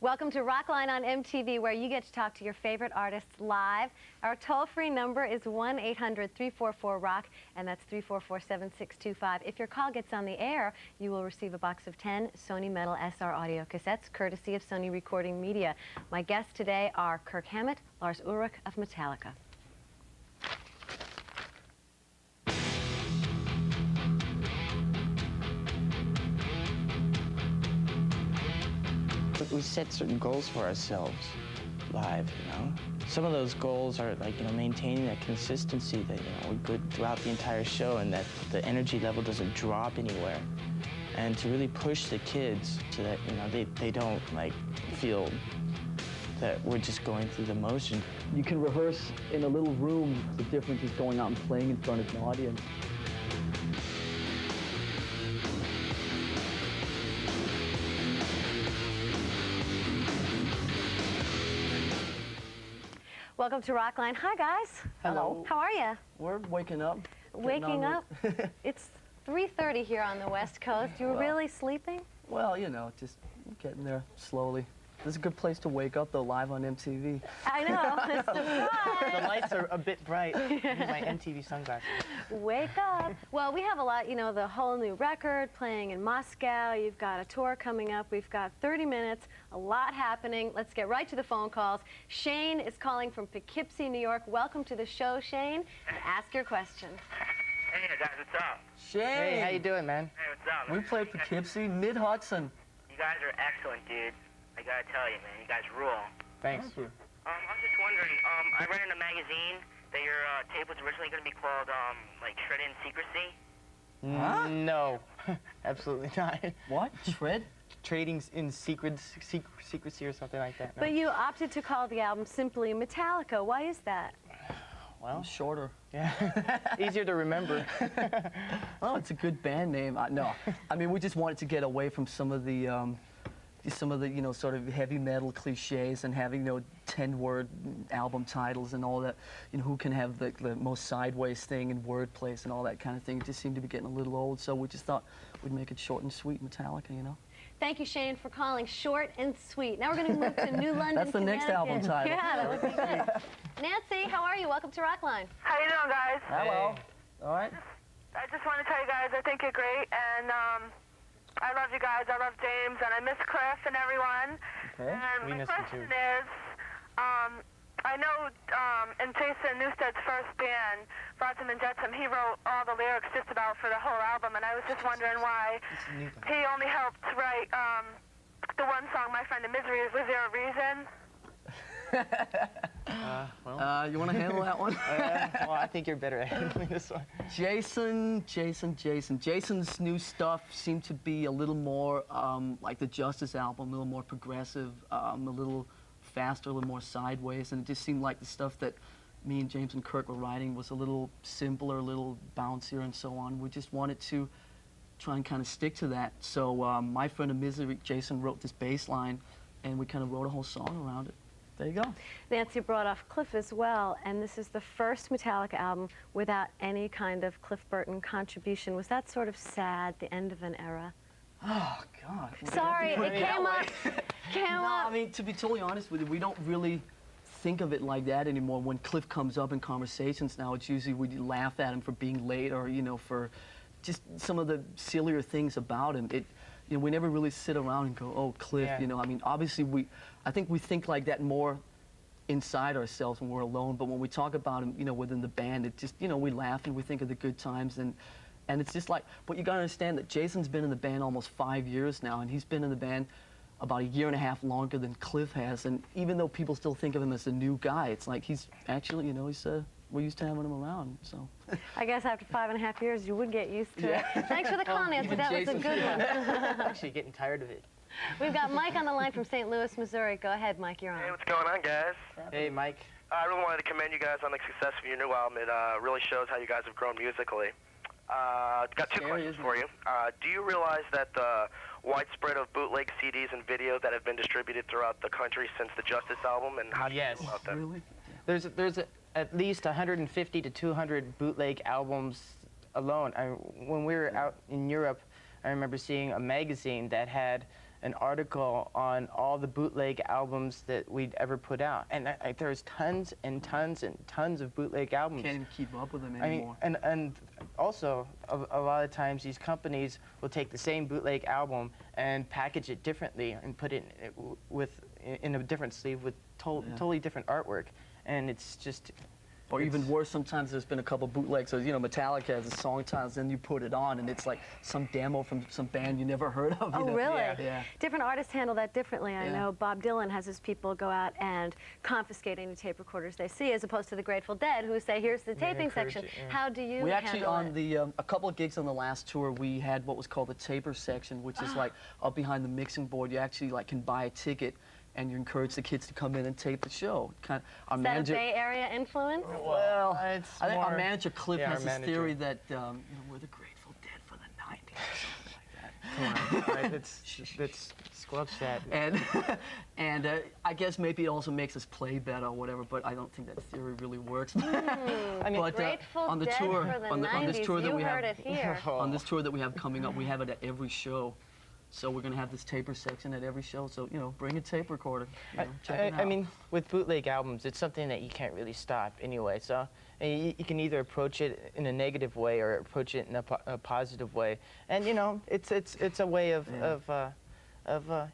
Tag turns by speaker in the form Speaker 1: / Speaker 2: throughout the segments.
Speaker 1: Welcome to Rockline on MTV, where you get to talk to your favorite artists live. Our toll-free number is 1-800-344-ROCK, and that's 344-7625. If your call gets on the air, you will receive a box of 10 Sony Metal SR audio cassettes, courtesy of Sony Recording Media. My guests today are Kirk Hammett, Lars Ulrich of Metallica.
Speaker 2: We set certain goals for ourselves live, you know. Some of those goals are like, maintaining that consistency that, we're good throughout the entire show and that the energy level doesn't drop anywhere. And to really push the kids so that, they don't, feel that we're just going through the motion.
Speaker 3: You can rehearse in a little room. The difference is going out and playing in front of an audience.
Speaker 1: Welcome to Rockline. Hi, guys.
Speaker 3: Hello.
Speaker 1: How are you?
Speaker 3: We're waking up.
Speaker 1: Waking up? It's 3:30 here on the West Coast. You were really sleeping?
Speaker 3: Well, just getting there slowly. This is a good place to wake up, though, live on MTV.
Speaker 1: I know. Surprise!
Speaker 2: The lights are a bit bright. I need my MTV sunglasses.
Speaker 1: Wake up. Well, we have a lot, the whole new record playing in Moscow. You've got a tour coming up. We've got 30 minutes, a lot happening. Let's get right to the phone calls. Shane is calling from Poughkeepsie, New York. Welcome to the show, Shane. And ask your question.
Speaker 4: Hey, guys, what's up?
Speaker 3: Shane!
Speaker 2: Hey, how you doing, man?
Speaker 4: Hey, what's up?
Speaker 3: We play Poughkeepsie, mid-Hudson.
Speaker 4: You guys are excellent, dude. I gotta tell you, man, you guys rule.
Speaker 2: Thanks.
Speaker 3: Thank you.
Speaker 4: I was just wondering, I read in a magazine that your tape was originally gonna be called, Shred in Secrecy.
Speaker 3: Huh?
Speaker 2: No, absolutely not.
Speaker 3: What? Shred?
Speaker 2: Trading in secrecy or something like that. No.
Speaker 1: But you opted to call the album simply Metallica. Why is that?
Speaker 2: Well,
Speaker 3: Shorter.
Speaker 2: Yeah, easier to remember.
Speaker 3: Oh, it's a good band name. No, I mean, we just wanted to get away from some of the sort of heavy metal cliches and having 10-word album titles and all that. Who can have the most sideways thing and wordplays and all that kind of thing. It just seemed to be getting a little old, so we just thought we'd make it short and sweet, Metallica.
Speaker 1: Thank you, Shane, for calling short and sweet. Now we're going to move to New London,
Speaker 3: That's the next album title.
Speaker 1: Yeah, that would be great. Nancy, how are you? Welcome to Rockline.
Speaker 5: How you doing, guys?
Speaker 3: Hello. All right.
Speaker 5: I just want to tell you guys I think you're great, and I love you guys. I love James, and I miss Cliff and everyone.
Speaker 3: Okay.
Speaker 5: And
Speaker 2: We
Speaker 5: my
Speaker 2: miss him,
Speaker 5: question
Speaker 2: too.
Speaker 5: is, I know in Jason Newsted's first band, Flotsam and Jetsam, he wrote all the lyrics just about for the whole album, and I was just wondering why he only helped write the one song, My Friend in Misery. Was there a reason?
Speaker 3: You want to handle that one?
Speaker 2: Well, I think you're better at handling this one.
Speaker 3: Jason's new stuff seemed to be a little more like the Justice album, a little more progressive, a little faster, a little more sideways, and it just seemed like the stuff that me and James and Kirk were writing was a little simpler, a little bouncier, and so on. We just wanted to try and kind of stick to that. So My Friend in Misery, Jason wrote this bass line, and we kind of wrote a whole song around it. There you go.
Speaker 1: Nancy brought off Cliff as well, and this is the first Metallica album without any kind of Cliff Burton contribution. Was that sort of sad, the end of an era?
Speaker 3: Oh, God.
Speaker 1: Sorry, it came up.
Speaker 3: I mean, to be totally honest with you, we don't really think of it like that anymore. When Cliff comes up in conversations now, it's usually we laugh at him for being late or, for just some of the sillier things about him. We never really sit around and go, oh, Cliff,
Speaker 2: Yeah.
Speaker 3: I mean, obviously I think we think like that more inside ourselves when we're alone, but when we talk about him, within the band, it just, we laugh and we think of the good times, and it's just like, but you gotta understand that Jason's been in the band almost 5 years now, and he's been in the band about 1.5 years longer than Cliff has, and even though people still think of him as a new guy, it's like he's actually, we're used to having him around, so.
Speaker 1: I guess after 5.5 years, you would get used to it. Thanks for the call, Nancy.
Speaker 3: even
Speaker 1: That was a
Speaker 3: Jason.
Speaker 1: good one.
Speaker 2: I'm actually getting tired of it.
Speaker 1: We've got Mike on the line from St. Louis, Missouri. Go ahead, Mike, you're on.
Speaker 6: Hey, what's going on, guys?
Speaker 2: Hey, Mike.
Speaker 6: I really wanted to commend you guys on the success of your new album. It really shows how you guys have grown musically. Got two questions for you. Do you realize that the widespread of bootleg CDs and video that have been distributed throughout the country since the Justice album, and how do you feel about that?
Speaker 3: Really?
Speaker 2: There's at least 150 to 200 bootleg albums alone. When we were out in Europe, I remember seeing a magazine that had an article on all the bootleg albums that we'd ever put out, and there's tons and tons and tons of bootleg albums.
Speaker 3: Can't even keep up with them
Speaker 2: I
Speaker 3: anymore.
Speaker 2: mean, and also a lot of times these companies will take the same bootleg album and package it differently and put it in a different sleeve with totally different artwork, and it's just.
Speaker 3: Or even worse, sometimes there's been a couple bootlegs. So, you know, Metallica has a song titles, then you put it on, and it's like some demo from some band you never heard of. You
Speaker 1: Oh,
Speaker 3: know?
Speaker 1: really?
Speaker 3: Yeah.
Speaker 1: Different artists handle that differently. I
Speaker 3: Yeah.
Speaker 1: know Bob Dylan has his people go out and confiscate any tape recorders they see, as opposed to the Grateful Dead, who say, here's the taping
Speaker 2: encourage
Speaker 1: section.
Speaker 2: it, yeah.
Speaker 1: How do you
Speaker 3: We actually,
Speaker 1: handle
Speaker 3: on
Speaker 1: it?
Speaker 3: the a couple of gigs on the last tour, we had what was called the taper section, which is like up behind the mixing board. You actually like can buy a ticket, and you encourage the kids to come in and tape the show. Our
Speaker 1: Is that a
Speaker 3: manager,
Speaker 1: Bay Area influence?
Speaker 3: well,
Speaker 2: It's
Speaker 3: I think our
Speaker 2: more-
Speaker 3: manager Cliff
Speaker 2: yeah,
Speaker 3: has
Speaker 2: our
Speaker 3: this
Speaker 2: manager.
Speaker 3: theory that you know, we're the Grateful Dead for the '90s or something like that.
Speaker 2: Come on, all right, let's squelch that.
Speaker 3: And I guess maybe it also makes us play better or whatever, but I don't think that theory really works.
Speaker 2: I mean,
Speaker 3: But
Speaker 1: Grateful
Speaker 3: on the
Speaker 1: Dead
Speaker 3: tour,
Speaker 1: for the
Speaker 3: on
Speaker 1: 90s,
Speaker 3: this tour that
Speaker 1: you
Speaker 3: we
Speaker 1: heard
Speaker 3: have,
Speaker 1: it here.
Speaker 3: on this tour that we have coming up, we have it at every show. So we're gonna have this taper section at every show. So you know, bring a tape recorder. You know, check it out.
Speaker 2: I mean, with bootleg albums, it's something that you can't really stop anyway. So you can either approach it in a negative way or approach it in a positive way. And you know, it's a way of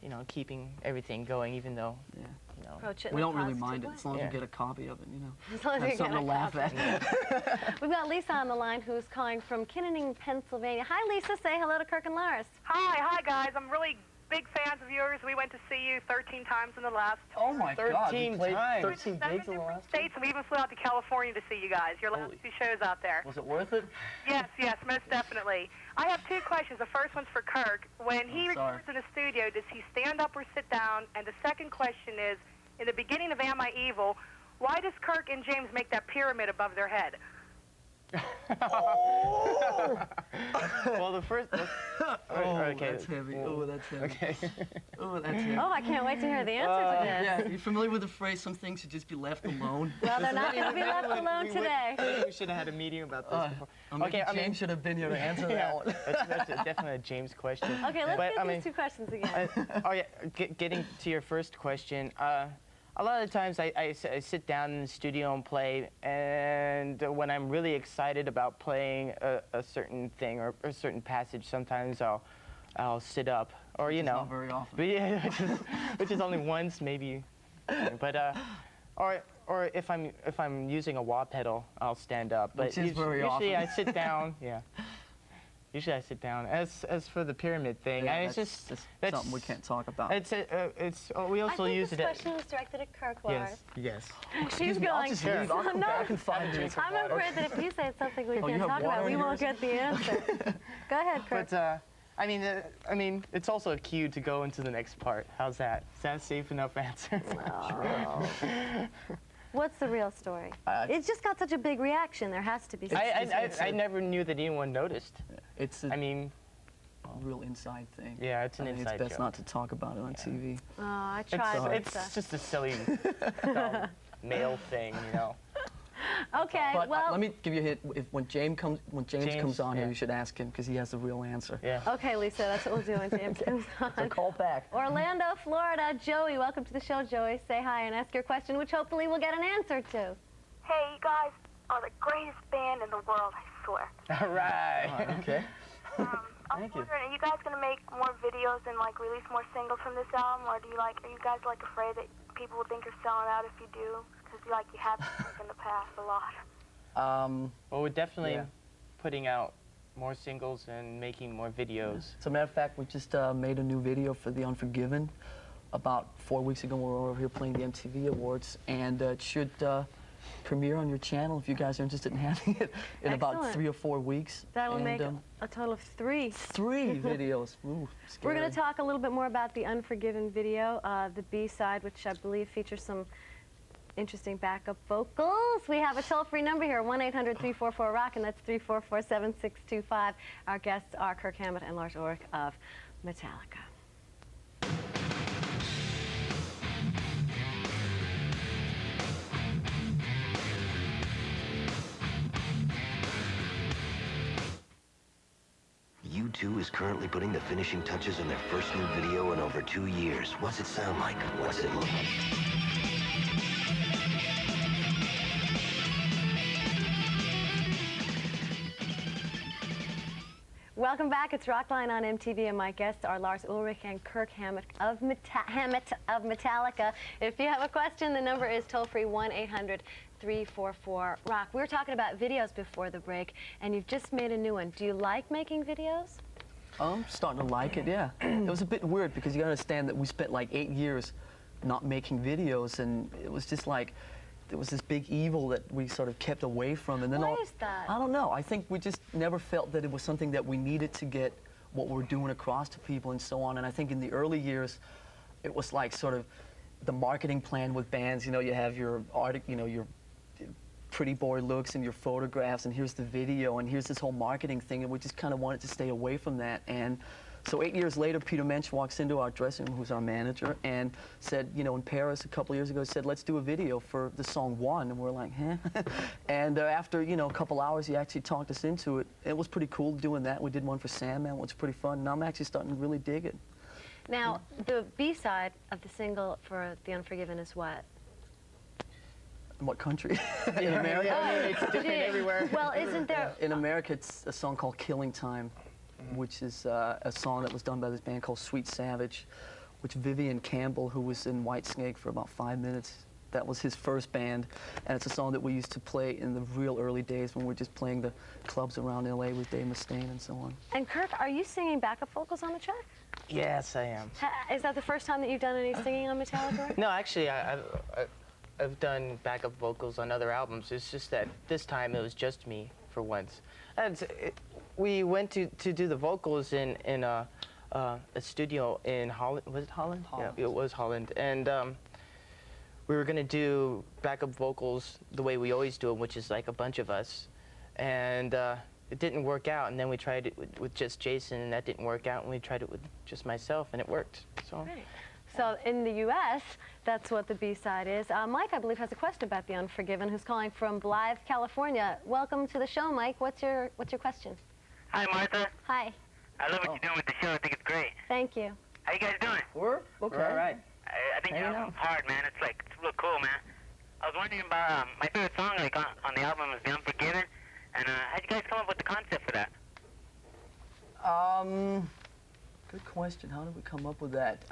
Speaker 2: you know, keeping everything going, even though
Speaker 3: yeah.
Speaker 2: you know.
Speaker 1: Approach it in
Speaker 3: We
Speaker 1: a
Speaker 3: don't really
Speaker 1: positive
Speaker 3: mind it
Speaker 1: way.
Speaker 3: as long as
Speaker 2: Yeah.
Speaker 3: we get a copy of it. You know,
Speaker 1: As long as
Speaker 3: have
Speaker 1: you
Speaker 3: something
Speaker 1: get
Speaker 3: to
Speaker 1: a
Speaker 3: laugh
Speaker 1: copy.
Speaker 3: at.
Speaker 1: We've got Lisa on the line, who's calling from Kinnaning, Pennsylvania. Hi, Lisa. Say hello to Kirk and Lars.
Speaker 5: Hi guys. I'm really big fans of yours. We went to see you 13 times in the last.
Speaker 3: Oh my God!
Speaker 2: 13
Speaker 3: We played
Speaker 2: times.
Speaker 3: 13
Speaker 5: Seven
Speaker 3: gigs in the
Speaker 5: different
Speaker 3: last.
Speaker 5: states, and we even flew out to California to see you guys. Your last
Speaker 3: Holy-
Speaker 5: 2 shows out there.
Speaker 3: Was it worth it?
Speaker 5: Yes, most definitely. I have 2 questions. The first one's for Kirk. When he
Speaker 3: sorry.
Speaker 5: records in the studio, does he stand up or sit down? And the second question is, in the beginning of Am I Evil, why does Kirk and James make that pyramid above their head?
Speaker 2: Well, the first.
Speaker 3: Oh,
Speaker 2: okay.
Speaker 3: that's heavy. Oh, that's heavy.
Speaker 2: Okay.
Speaker 3: Oh, that's heavy.
Speaker 1: Oh, I can't wait to hear the answer to this.
Speaker 3: Yeah, you familiar with the phrase, some things should just be left alone?
Speaker 1: Well, they're not going to be left alone today.
Speaker 2: We should have had a meeting about this before.
Speaker 3: Okay, James should have been here to answer that one.
Speaker 2: That's definitely a James question.
Speaker 1: Okay, let's
Speaker 2: But,
Speaker 1: get
Speaker 2: I
Speaker 1: these
Speaker 2: mean,
Speaker 1: 2 questions again.
Speaker 2: Oh yeah, getting to your first question. A lot of the times I sit down in the studio and play, and when I'm really excited about playing a certain thing or a certain passage, sometimes I'll sit up, or you know,
Speaker 3: Not very often.
Speaker 2: but yeah, which is only once maybe, but or if I'm using a wah pedal, I'll stand up. But
Speaker 3: Which is very
Speaker 2: usually
Speaker 3: often.
Speaker 2: I sit down. Yeah. Usually I sit down. As for the pyramid thing,
Speaker 3: Yeah,
Speaker 2: it's
Speaker 3: that's
Speaker 2: just
Speaker 3: something we can't talk about.
Speaker 2: It's we
Speaker 1: I
Speaker 2: also
Speaker 1: think
Speaker 2: use
Speaker 1: this
Speaker 2: it.
Speaker 1: question was directed at Kirk, Lars.
Speaker 2: Yes.
Speaker 1: She's
Speaker 3: me, I'll
Speaker 1: going,
Speaker 3: just leave. I'll come
Speaker 1: no,
Speaker 3: back in 5 minutes.
Speaker 1: I'm afraid that if you say something we
Speaker 3: you
Speaker 1: can't
Speaker 3: have
Speaker 1: talk
Speaker 3: water
Speaker 1: about, we
Speaker 3: in
Speaker 1: won't
Speaker 3: yours?
Speaker 1: get the answer. Go ahead, Kirk.
Speaker 2: But I mean, it's also a cue to go into the next part. How's that? Is that a safe enough answer?
Speaker 1: What's the real story? It's just got such a big reaction. There has to be something.
Speaker 2: I never knew that anyone noticed.
Speaker 3: It's a
Speaker 2: I mean,
Speaker 3: real inside thing.
Speaker 2: yeah, it's an
Speaker 3: I think
Speaker 2: inside
Speaker 3: it's best
Speaker 2: joke.
Speaker 3: not to talk about it on TV.
Speaker 1: Oh, I tried. but
Speaker 2: It's just a silly male thing, you know.
Speaker 1: okay,
Speaker 3: But
Speaker 1: well,
Speaker 3: let me give you a hint. When James comes on here,
Speaker 2: yeah.
Speaker 3: you should ask him because he has the real answer.
Speaker 2: Yeah.
Speaker 1: okay, Lisa, that's what we'll do when James comes
Speaker 3: So
Speaker 1: on.
Speaker 3: call back.
Speaker 1: Orlando, Florida, Joey, welcome to the show, Joey. Say hi and ask your question, which hopefully we'll get an answer to.
Speaker 5: Hey, you guys are the greatest band in the world, I swear.
Speaker 2: All right.
Speaker 3: Okay.
Speaker 5: I'm
Speaker 2: Thank you.
Speaker 5: wondering, are you guys gonna make more videos and like release more singles from this album, or are you guys like afraid that people will think you're selling out if you do? Because you have in the past a lot.
Speaker 2: Well, we're definitely
Speaker 3: Yeah.
Speaker 2: putting out more singles and making more videos.
Speaker 3: As a matter of fact, we just made a new video for The Unforgiven. About 4 weeks ago, we were over here playing the MTV Awards, and it should premiere on your channel if you guys are interested in having it in about
Speaker 1: Excellent.
Speaker 3: 3 or 4 weeks.
Speaker 1: That will
Speaker 3: And,
Speaker 1: make a total of 3.
Speaker 3: 3 videos. Ooh,
Speaker 1: We're going
Speaker 3: scary.
Speaker 1: to talk a little bit more about the Unforgiven video, the B-side, which I believe features some interesting backup vocals. We have a toll-free number here, 1-800-344-ROCK, and that's 344-7625. Our guests are Kirk Hammett and Lars Ulrich of Metallica.
Speaker 7: You U2 is currently putting the finishing touches on their first new video in over 2 years. What's it sound like? What's it look like?
Speaker 1: Welcome back. It's Rockline on MTV, and my guests are Lars Ulrich and Kirk Hammett of Metallica. If you have a question, the number is toll-free 1-800-344-ROCK. We were talking about videos before the break, and you've just made a new one. Do you like making videos?
Speaker 3: I'm starting to like it, yeah. It was a bit weird because you gotta understand that we spent like 8 years not making videos, and it was just like, there was this big evil that we sort of kept away from. And then
Speaker 1: Why is that?
Speaker 3: I don't know. I think we just never felt that it was something that we needed to get what we're doing across to people and so on. And I think in the early years, it was like sort of the marketing plan with bands. You know, you have your art, you know, your pretty boy looks and your photographs, and here's the video, and here's this whole marketing thing, and we just kind of wanted to stay away from that. And so 8 years later, Peter Mensch walks into our dressing room, who's our manager, and said, you know, in Paris a couple of years ago, said, let's do a video for the song One. And we're like, huh? And after, you know, a couple hours, he actually talked us into it. It was pretty cool doing that. We did one for Sandman, which was pretty fun, and I'm actually starting to really dig it.
Speaker 1: Now, the B-side of the single for The Unforgiven is what?
Speaker 3: In what country? In America?
Speaker 2: It's different everywhere.
Speaker 1: Well, isn't there...
Speaker 3: In America, it's a song called Killing Time, which is a song that was done by this band called Sweet Savage, which Vivian Campbell, who was in Whitesnake for about 5 minutes, that was his first band. And it's a song that we used to play in the real early days when we were just playing the clubs around LA with Dave Mustaine and so on.
Speaker 1: And Kirk, are you singing backup vocals on the track?
Speaker 2: Yes, I am.
Speaker 1: Is that the first time that you've done any singing on Metallica?
Speaker 2: No, actually, I've done backup vocals on other albums. It's just that this time it was just me for once. And we went to do the vocals in a studio in Holland. Was it Holland?
Speaker 3: Holland.
Speaker 2: Yeah, it was Holland. And we were going to do backup vocals the way we always do them, which is like a bunch of us. And it didn't work out. And then we tried it with just Jason, and that didn't work out. And we tried it with just myself, and it worked. So.
Speaker 1: Right. So in the U.S., that's what the B-side is. Mike, I believe, has a question about The Unforgiven, who's calling from Blythe, California. Welcome to the show, Mike. What's your question?
Speaker 4: Hi, Martha.
Speaker 1: Hi.
Speaker 4: I love what you're doing with the show. I think it's great.
Speaker 1: Thank you.
Speaker 4: How you guys doing?
Speaker 3: We're okay.
Speaker 2: We're all right.
Speaker 4: I think your album's hard, man. It's like, it's real cool, man. I was wondering about my favorite song like on the album is The Unforgiven. And how'd you guys come up with the concept for that?
Speaker 3: Good question. How did we come up with that?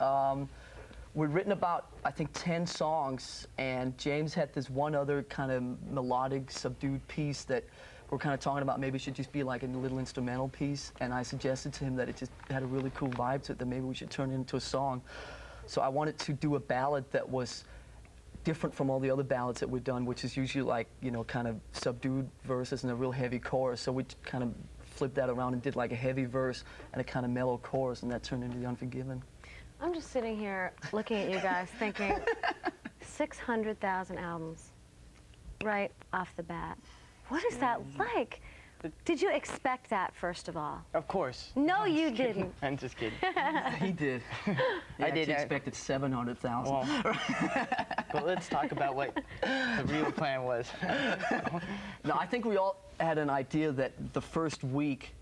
Speaker 3: We'd written about, I think, 10 songs, and James had this one other kind of melodic, subdued piece that we're kind of talking about maybe it should just be like a little instrumental piece, and I suggested to him that it just had a really cool vibe to it, that maybe we should turn it into a song. So I wanted to do a ballad that was different from all the other ballads that we've done, which is usually like, you know, kind of subdued verses and a real heavy chorus. So we kind of flipped that around and did like a heavy verse and a kind of mellow chorus, and that turned into The Unforgiven.
Speaker 1: I'm just sitting here looking at you guys thinking 600,000 albums right off the bat. What is that like? Did you expect that, first of all?
Speaker 2: Of course.
Speaker 1: No, you didn't.
Speaker 2: I'm just kidding.
Speaker 3: He did.
Speaker 2: I did.
Speaker 3: Expected 700,000.
Speaker 2: Well, but let's talk about what the real plan was.
Speaker 3: No, I think we all had an idea that the first week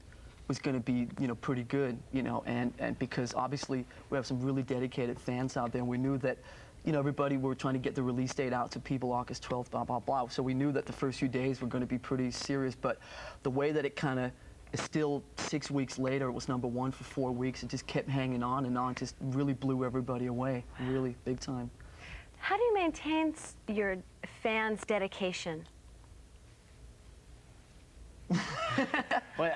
Speaker 3: was going to be, you know, pretty good, you know, and because obviously we have some really dedicated fans out there, and we knew that, you know, everybody, we were trying to get the release date out to people August 12th, blah, blah, blah. So we knew that the first few days were going to be pretty serious, but the way that it kind of is still 6 weeks later, it was #1 for 4 weeks, it just kept hanging on and on, just really blew everybody away, really big time.
Speaker 1: How do you maintain your fans' dedication?
Speaker 2: Well,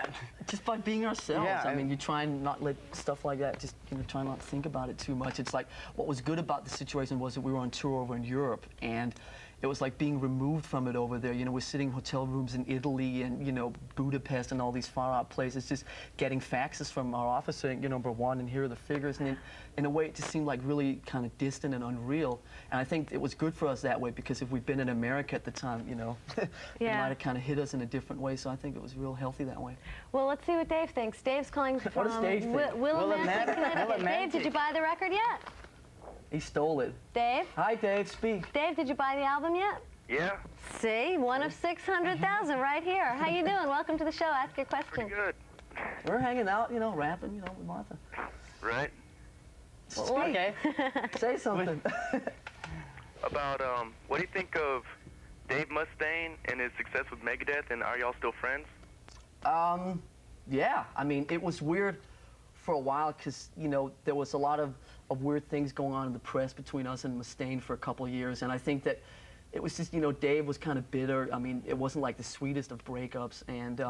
Speaker 3: just by being ourselves.
Speaker 2: Yeah,
Speaker 3: I mean, you try and not let stuff like that, just, you know, try not to think about it too much. It's like, what was good about the situation was that we were on tour over in Europe, and it was like being removed from it over there. You know, we're sitting in hotel rooms in Italy and, you know, Budapest and all these far-out places, just getting faxes from our office saying, you know, #1, and here are the figures. And in a way, it just seemed like really kind of distant and unreal. And I think it was good for us that way, because if we'd been in America at the time, you know, it might have kind of hit us in a different way. So I think it was real healthy that way.
Speaker 1: Well, let's see what Dave thinks. Dave's calling from
Speaker 3: What does Dave think?
Speaker 1: Willimantic, Connecticut. Dave, did you buy the record yet?
Speaker 3: He stole it.
Speaker 1: Dave?
Speaker 3: Hi, Dave. Speak.
Speaker 1: Dave, did you buy the album yet?
Speaker 6: Yeah.
Speaker 1: See, one of 600,000 right here. How you doing? Welcome to the show. Ask your question.
Speaker 6: Pretty good.
Speaker 3: We're hanging out, you know, rapping, you know, with Martha.
Speaker 6: Right.
Speaker 3: Well, okay. Say something.
Speaker 6: About, what do you think of Dave Mustaine and his success with Megadeth, and are y'all still friends?
Speaker 3: Yeah, I mean, it was weird for a while because, you know, there was a lot of weird things going on in the press between us and Mustaine for a couple of years, and I think that it was just, you know, Dave was kind of bitter. I mean, it wasn't like the sweetest of breakups, and,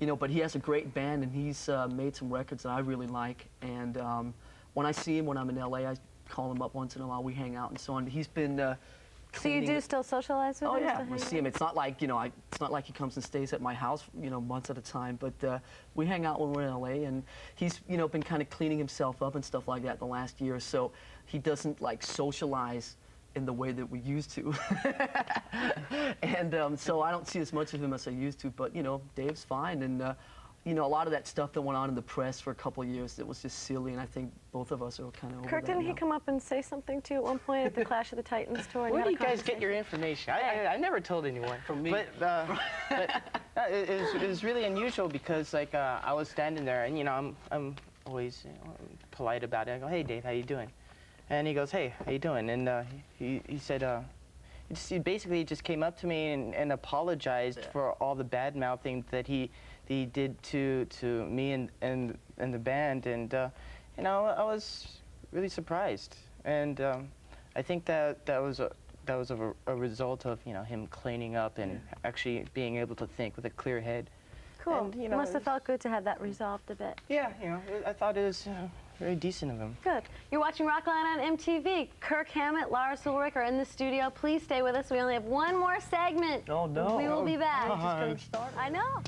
Speaker 3: you know, but he has a great band, and he's made some records that I really like, and when I see him when I'm in LA, I call him up once in a while, we hang out and so on. He's been
Speaker 1: So you do still socialize with him?
Speaker 3: Oh yeah,
Speaker 1: Still
Speaker 3: we
Speaker 1: hang
Speaker 3: see him. It's not like, you know, it's not like he comes and stays at my house, you know, months at a time. But we hang out when we're in LA, and he's, you know, been kind of cleaning himself up and stuff like that the last year or so. He doesn't like socialize in the way that we used to, and so I don't see as much of him as I used to. But you know, Dave's fine, and you know, a lot of that stuff that went on in the press for a couple of years, it was just silly, and I think both of us are kind of over
Speaker 1: Kirk,
Speaker 3: that
Speaker 1: didn't he
Speaker 3: now.
Speaker 1: come up and say something to you at one point at the Clash of the Titans tour? and
Speaker 2: Where
Speaker 1: had
Speaker 2: do
Speaker 1: a
Speaker 2: you guys get
Speaker 1: conversation?
Speaker 2: your information? I never told anyone.
Speaker 3: From me.
Speaker 2: But it was really unusual because like I was standing there, and you know I'm always polite about it. I go, hey Dave, how you doing? And he goes, hey, how you doing? And he said he basically just came up to me and apologized for all the bad mouthing that he did to me and the band, and you know, I was really surprised, and I think that was a result of, you know, him cleaning up and actually being able to think with a clear head.
Speaker 1: Cool.
Speaker 2: And, you know,
Speaker 1: Must have felt good to have that resolved a bit.
Speaker 2: Yeah, you know, I thought it was very decent of him.
Speaker 1: Good. You're watching Rockline on MTV. Kirk Hammett, Lars Ulrich are in the studio. Please stay with us. We only have one more segment.
Speaker 3: Oh no.
Speaker 1: We will be back.
Speaker 3: Just getting started.
Speaker 1: I know.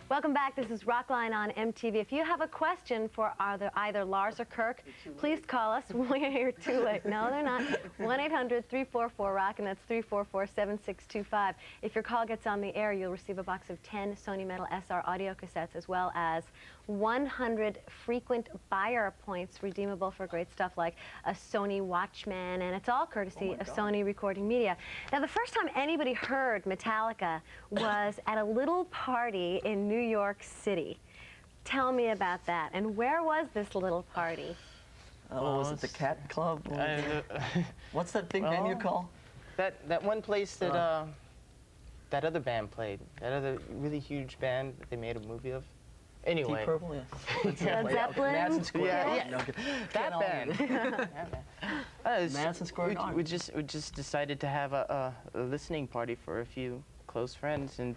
Speaker 1: Welcome back. This is Rockline on MTV. If you have a question for either Lars or Kirk, please call us. You're too late. No, they're not. 1-800-344-ROCK, and that's 344-7625. If your call gets on the air, you'll receive a box of 10 Sony Metal SR audio cassettes, as well as 100 frequent buyer points redeemable for great stuff like a Sony Watchman, and it's all courtesy of Sony Recording Media. Now, the first time anybody heard Metallica was at a little party in New York City. Tell me about that. And where was this little party?
Speaker 3: Oh, was it the Cat Club? What's that big venue called?
Speaker 2: That one place that that other band played. That other really huge band that they made a movie of. Anyway.
Speaker 3: Deep Purple, yeah.
Speaker 1: Led Zeppelin?
Speaker 3: Madison Square
Speaker 2: Yeah,
Speaker 3: Garden.
Speaker 2: yeah.
Speaker 3: No, good.
Speaker 2: That
Speaker 3: Can't
Speaker 2: band. That band.
Speaker 3: Madison Square Garden.
Speaker 2: We just decided to have a listening party for a few close friends, and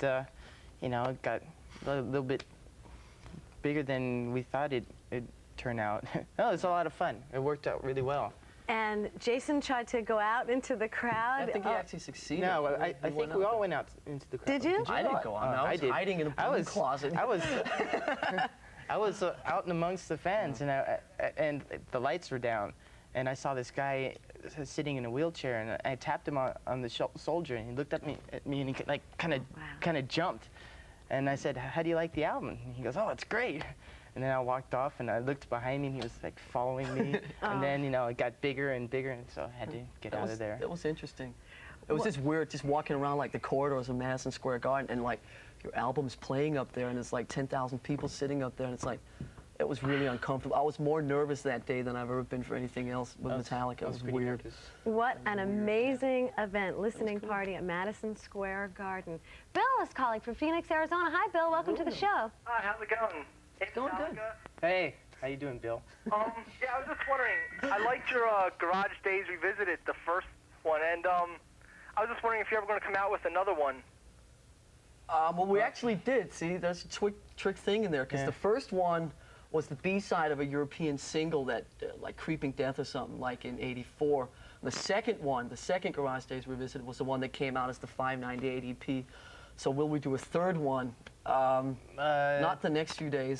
Speaker 2: you know, it got a little bit bigger than we thought it'd turn out. No, it's a lot of fun. It worked out really well.
Speaker 1: And Jason tried to go out into the crowd.
Speaker 3: I think he actually succeeded.
Speaker 2: No, I think we all went out into the crowd.
Speaker 1: Did you?
Speaker 3: I didn't go on. I was
Speaker 2: did.
Speaker 3: hiding in a broom closet.
Speaker 2: I was I was out and amongst the fans, and the lights were down, and I saw this guy sitting in a wheelchair, and I tapped him on the shoulder, and he looked at me and he like kind of jumped, and I said, "How do you like the album?" And he goes, "Oh, it's great." And then I walked off, and I looked behind me, and he was like following me. And then, you know, it got bigger and bigger, and so I had to get out of there.
Speaker 3: It was interesting. It was just weird, just walking around like the corridors of Madison Square Garden, and like your album's playing up there, and it's like 10,000 people sitting up there, and it's like, it was really uncomfortable. I was more nervous that day than I've ever been for anything else with Metallica. It was weird.
Speaker 1: What an amazing event, listening party at Madison Square Garden. Bill is calling from Phoenix, Arizona. Hi, Bill. Welcome to the show.
Speaker 8: Hi, how's it going?
Speaker 3: It's going good.
Speaker 2: Hey, how you doing, Bill?
Speaker 8: Yeah, I was just wondering, I liked your Garage Days Revisited, the first one, and I was just wondering if you're ever going to come out with another one.
Speaker 3: Well, we actually did. See, there's a trick thing in there, because the first one was the B-side of a European single that, like Creeping Death or something, like in '84. The second one, the second Garage Days Revisited, was the one that came out as the 598 EP. So will we do a third one? Not the next few days.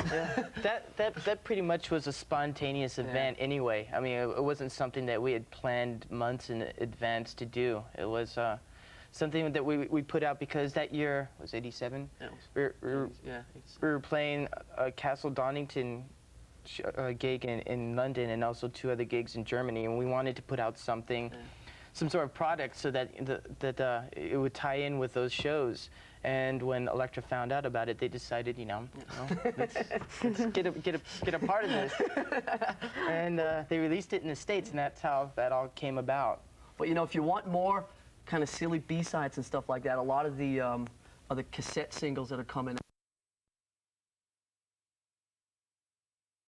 Speaker 2: That pretty much was a spontaneous event anyway. I mean, it wasn't something that we had planned months in advance to do. It was something that we put out because that year was '87.
Speaker 3: Yeah,
Speaker 2: We were playing a Castle Donington gig in London and also 2 other gigs in Germany, and we wanted to put out something, some sort of product so that it would tie in with those shows. And when Elektra found out about it, they decided, let's get a part of this. And they released it in the States, and that's how that all came about.
Speaker 3: But if you want more kind of silly B-sides and stuff like that, a lot of the cassette singles that are coming